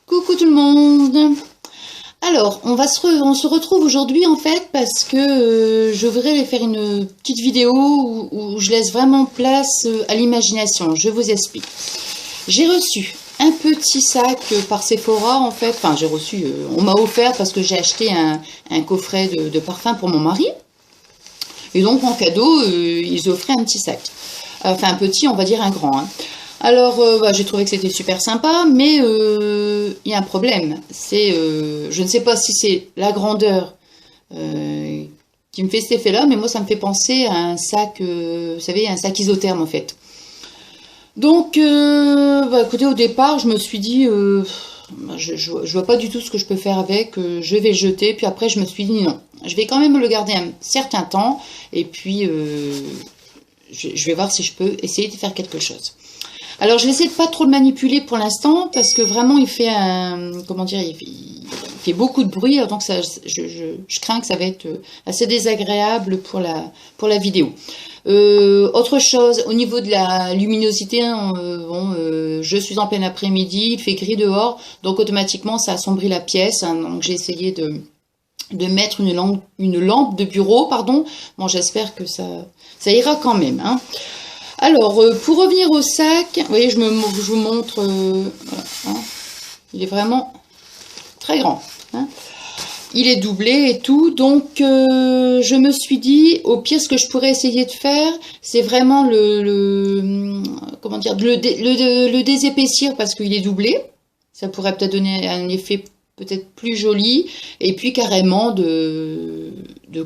Coucou tout le monde. Alors, on se retrouve aujourd'hui en fait parce que je voudrais faire une petite vidéo où je laisse vraiment place à l'imagination. Je vous explique. J'ai reçu un petit sac par Sephora en fait. Enfin, j'ai reçu, on m'a offert parce que j'ai acheté un coffret de parfum pour mon mari. Et donc en cadeau, ils offraient un petit sac. Enfin, un petit, on va dire un grand. Hein. Alors, j'ai trouvé que c'était super sympa, mais il y a un problème. C'est, je ne sais pas si c'est la grandeur qui me fait cet effet-là, mais moi, ça me fait penser à un sac, vous savez, un sac isotherme, en fait. Donc, écoutez, au départ, je me suis dit, je vois pas du tout ce que je peux faire avec, je vais le jeter, puis après, je me suis dit, non, je vais quand même le garder un certain temps, et puis, je vais voir si je peux essayer de faire quelque chose. Alors je vais essayer de pas trop le manipuler pour l'instant parce que vraiment il fait comment dire, il fait beaucoup de bruit, donc ça, je crains que ça va être assez désagréable pour la vidéo. Autre chose, au niveau de la luminosité, hein, je suis en plein après-midi, il fait gris dehors, donc automatiquement ça assombrit la pièce, hein, donc j'ai essayé de mettre une lampe de bureau, pardon. Bon, j'espère que ça ira quand même, hein. Alors, pour revenir au sac, vous voyez, je vous montre, voilà, hein, il est vraiment très grand. Hein. Il est doublé et tout, donc je me suis dit, au pire, ce que je pourrais essayer de faire, c'est vraiment comment dire, le désépaissir parce qu'il est doublé. Ça pourrait peut-être donner un effet peut-être plus joli, et puis carrément de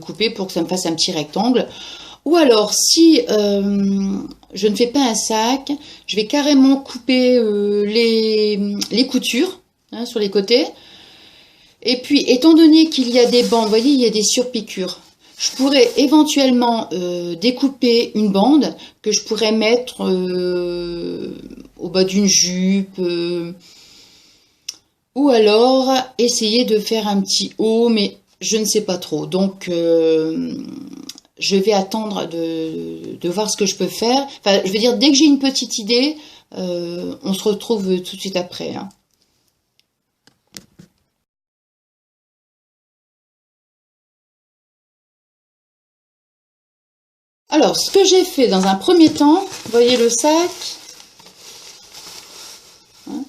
couper pour que ça me fasse un petit rectangle. Ou alors, si je ne fais pas un sac, je vais carrément couper les coutures hein, sur les côtés. Et puis, étant donné qu'il y a des bandes, vous voyez, il y a des surpiqûres, je pourrais éventuellement découper une bande que je pourrais mettre au bas d'une jupe. Ou alors, essayer de faire un petit haut, mais je ne sais pas trop. Donc, je vais attendre de voir ce que je peux faire. Enfin, je veux dire, dès que j'ai une petite idée, on se retrouve tout de suite après. Hein. Alors, ce que j'ai fait dans un premier temps, vous voyez le sac. Hein.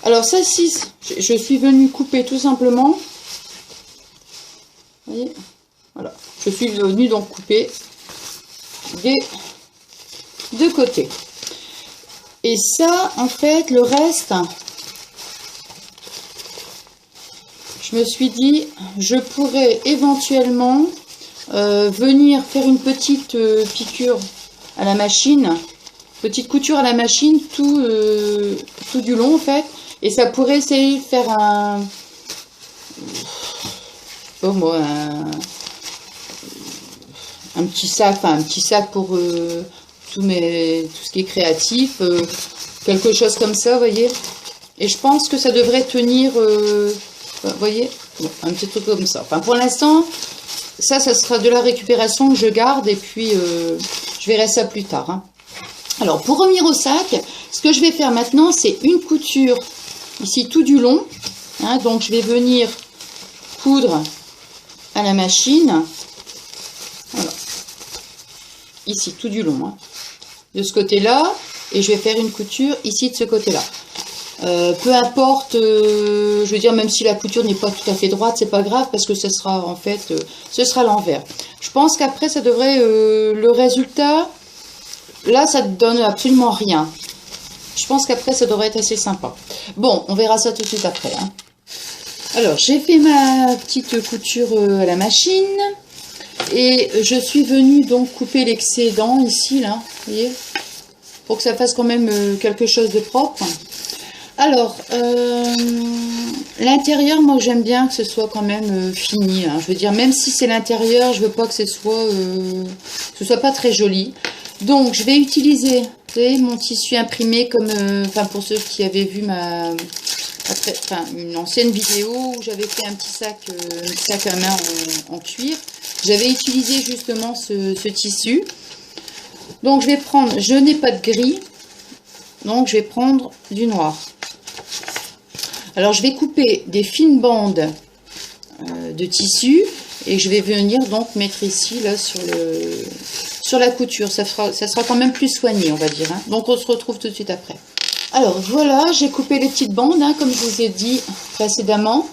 Alors, ça, si je suis venue couper tout simplement. Vous voyez, voilà. Je suis venue donc couper des deux côtés. Et ça, en fait, le reste, je me suis dit, je pourrais éventuellement venir faire une petite piqûre à la machine, petite couture à la machine, tout du long, en fait. Et ça pourrait essayer de faire un petit sac, enfin un petit sac pour tout ce qui est créatif, quelque chose comme ça, vous voyez. Et je pense que ça devrait tenir, vous voyez, un petit truc comme ça. Enfin, pour l'instant, ça sera de la récupération que je garde et puis je verrai ça plus tard. Hein. Alors, pour revenir au sac, ce que je vais faire maintenant, c'est une couture ici tout du long. Hein, donc, je vais venir coudre à la machine. Voilà. Ici, tout du long. Hein, de ce côté-là. Et je vais faire une couture ici de ce côté-là. Peu importe, je veux dire, même si la couture n'est pas tout à fait droite, c'est pas grave parce que ce sera en fait, ce sera l'envers. Je pense qu'après, ça devrait, le résultat, là, ça ne donne absolument rien. Je pense qu'après, ça devrait être assez sympa. Bon, on verra ça tout de suite après. Hein. Alors, j'ai fait ma petite couture à la machine. Et je suis venue donc couper l'excédent ici, là, vous voyez, pour que ça fasse quand même quelque chose de propre. Alors, l'intérieur, moi j'aime bien que ce soit quand même fini. Hein. Je veux dire, même si c'est l'intérieur, je veux pas que ce soit pas très joli. Donc, je vais utiliser, vous savez, mon tissu imprimé comme, enfin pour ceux qui avaient vu une ancienne vidéo où j'avais fait un petit sac à main en cuir. J'avais utilisé justement ce tissu. Donc, je vais prendre, je n'ai pas de gris, donc je vais prendre du noir. Alors je vais couper des fines bandes de tissu et je vais venir donc mettre ici là sur la couture. Ça sera quand même plus soigné, on va dire, hein. Donc on se retrouve tout de suite après. Alors voilà, j'ai coupé les petites bandes, hein, comme je vous ai dit précédemment.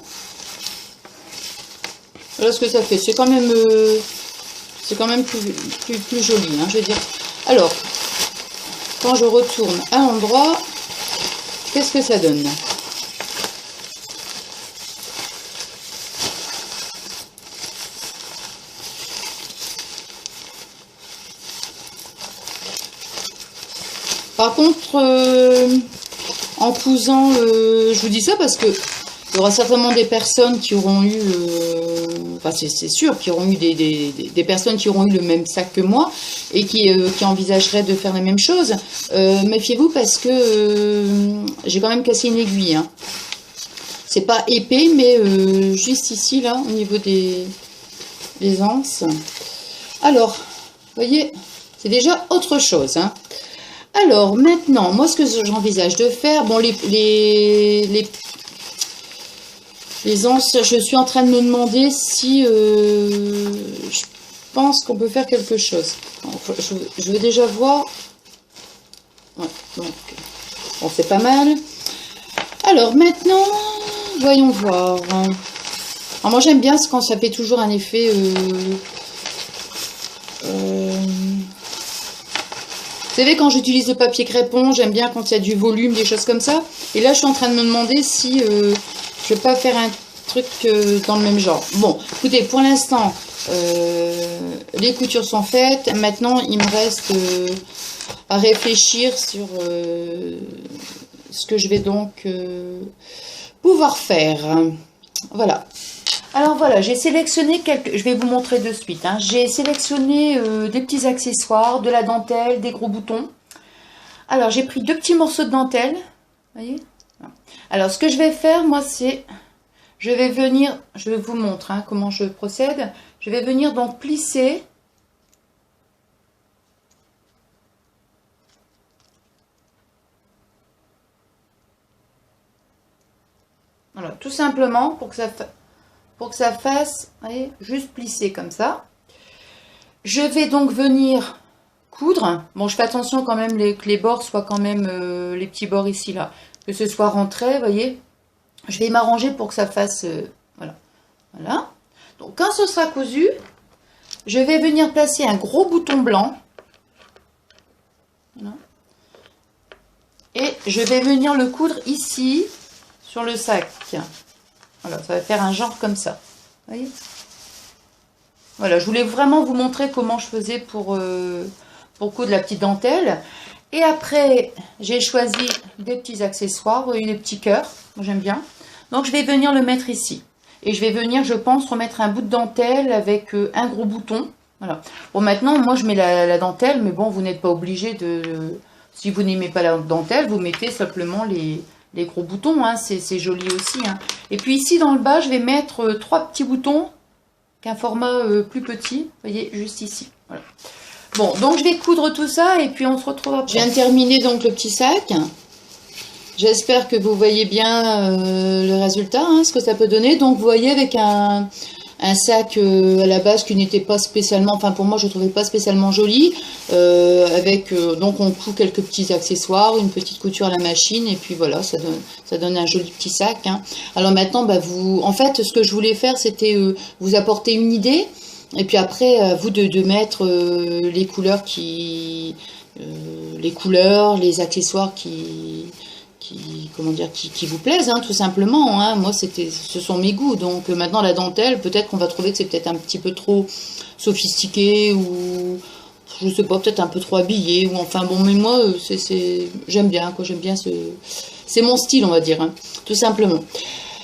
Voilà ce que ça fait. C'est quand même plus joli, hein, je veux dire. Alors, quand je retourne à l'endroit, qu'est-ce que ça donne? Par contre, en cousant, je vous dis ça parce que il y aura certainement des personnes qui auront eu, enfin c'est sûr, qui auront eu des personnes qui auront eu le même sac que moi et qui envisageraient de faire la même chose. Méfiez-vous parce que j'ai quand même cassé une aiguille, hein. C'est pas épais, mais juste ici, là, au niveau des anses. Alors, vous voyez, c'est déjà autre chose, hein. Alors, maintenant, moi, ce que j'envisage de faire, bon, les anses, je suis en train de me demander si je pense qu'on peut faire quelque chose. Je vais déjà voir. Ouais, donc, bon, c'est pas mal. Alors, maintenant, voyons voir. Alors, moi, j'aime bien quand ça fait toujours un effet... Vous savez, quand j'utilise le papier crépon, j'aime bien quand il y a du volume, des choses comme ça. Et là, je suis en train de me demander si je ne vais pas faire un truc dans le même genre. Bon, écoutez, pour l'instant, les coutures sont faites. Maintenant, il me reste à réfléchir sur ce que je vais donc pouvoir faire. Voilà. Alors voilà, j'ai sélectionné quelques... Je vais vous montrer de suite, hein. J'ai sélectionné des petits accessoires, de la dentelle, des gros boutons. Alors j'ai pris 2 petits morceaux de dentelle. Vous voyez? Alors ce que je vais faire, moi, c'est... Je vais venir... Je vous montre, hein, comment je procède. Je vais venir donc plisser... Voilà, tout simplement pour que ça fasse, vous voyez, juste plisser comme ça. Je vais donc venir coudre. Bon, je fais attention quand même que les bords soient quand même, les petits bords ici, là, que ce soit rentré, vous voyez. Je vais m'arranger pour que ça fasse, voilà. Voilà. Donc, quand ce sera cousu, je vais venir placer un gros bouton blanc. Voilà. Et je vais venir le coudre ici, sur le sac. Voilà, ça va faire un genre comme ça. Vous voyez? Voilà, je voulais vraiment vous montrer comment je faisais pour coudre la petite dentelle. Et après, j'ai choisi des petits accessoires, vous voyez, des petits cœurs. Moi, j'aime bien. Donc, je vais venir le mettre ici. Et je vais venir, je pense, remettre un bout de dentelle avec un gros bouton. Voilà. Bon, maintenant, moi, je mets la dentelle, mais bon, vous n'êtes pas obligé de... Si vous n'aimez pas la dentelle, vous mettez simplement les gros boutons, hein, c'est joli aussi, hein. Et puis ici dans le bas, je vais mettre 3 petits boutons, qu'un format plus petit, vous voyez, juste ici. Voilà. Bon, donc je vais coudre tout ça et puis on se retrouve après. Je viens de terminer donc le petit sac. J'espère que vous voyez bien le résultat, hein, ce que ça peut donner. Donc vous voyez avec un sac à la base qui n'était pas spécialement, enfin pour moi je ne trouvais pas spécialement joli, donc on coud quelques petits accessoires, une petite couture à la machine et puis voilà, ça donne un joli petit sac, hein. Alors maintenant, bah, en fait ce que je voulais faire c'était vous apporter une idée et puis après à vous de mettre les couleurs les accessoires comment dire, qui vous plaisent, hein, tout simplement, hein. Moi, ce sont mes goûts. Donc, maintenant, la dentelle, peut-être qu'on va trouver que c'est peut-être un petit peu trop sophistiqué ou, je sais pas, peut-être un peu trop habillé. Ou enfin, bon, mais moi, j'aime bien, quoi. J'aime bien c'est mon style, on va dire, hein, tout simplement.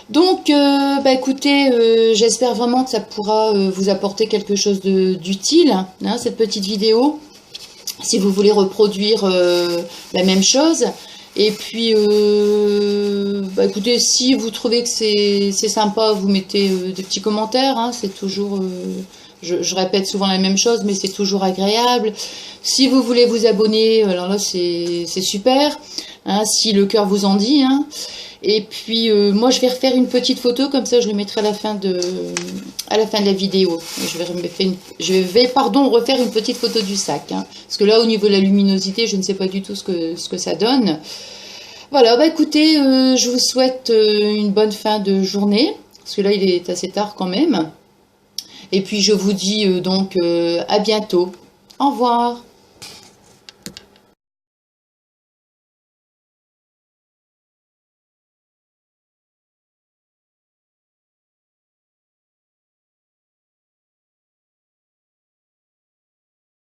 Donc, bah, écoutez, j'espère vraiment que ça pourra vous apporter quelque chose d'utile, hein, cette petite vidéo. Si vous voulez reproduire la même chose. Et puis, bah écoutez, si vous trouvez que c'est sympa, vous mettez des petits commentaires, hein, c'est toujours, je répète souvent la même chose, mais c'est toujours agréable. Si vous voulez vous abonner, alors là c'est super, hein, si le cœur vous en dit, hein. Et puis moi je vais refaire une petite photo, comme ça je le mettrai à la fin de la vidéo. Je vais pardon, refaire une petite photo du sac, hein. Parce que là au niveau de la luminosité, je ne sais pas du tout ce que ça donne. Voilà, bah écoutez, je vous souhaite une bonne fin de journée, parce que là il est assez tard quand même. Et puis je vous dis donc à bientôt. Au revoir.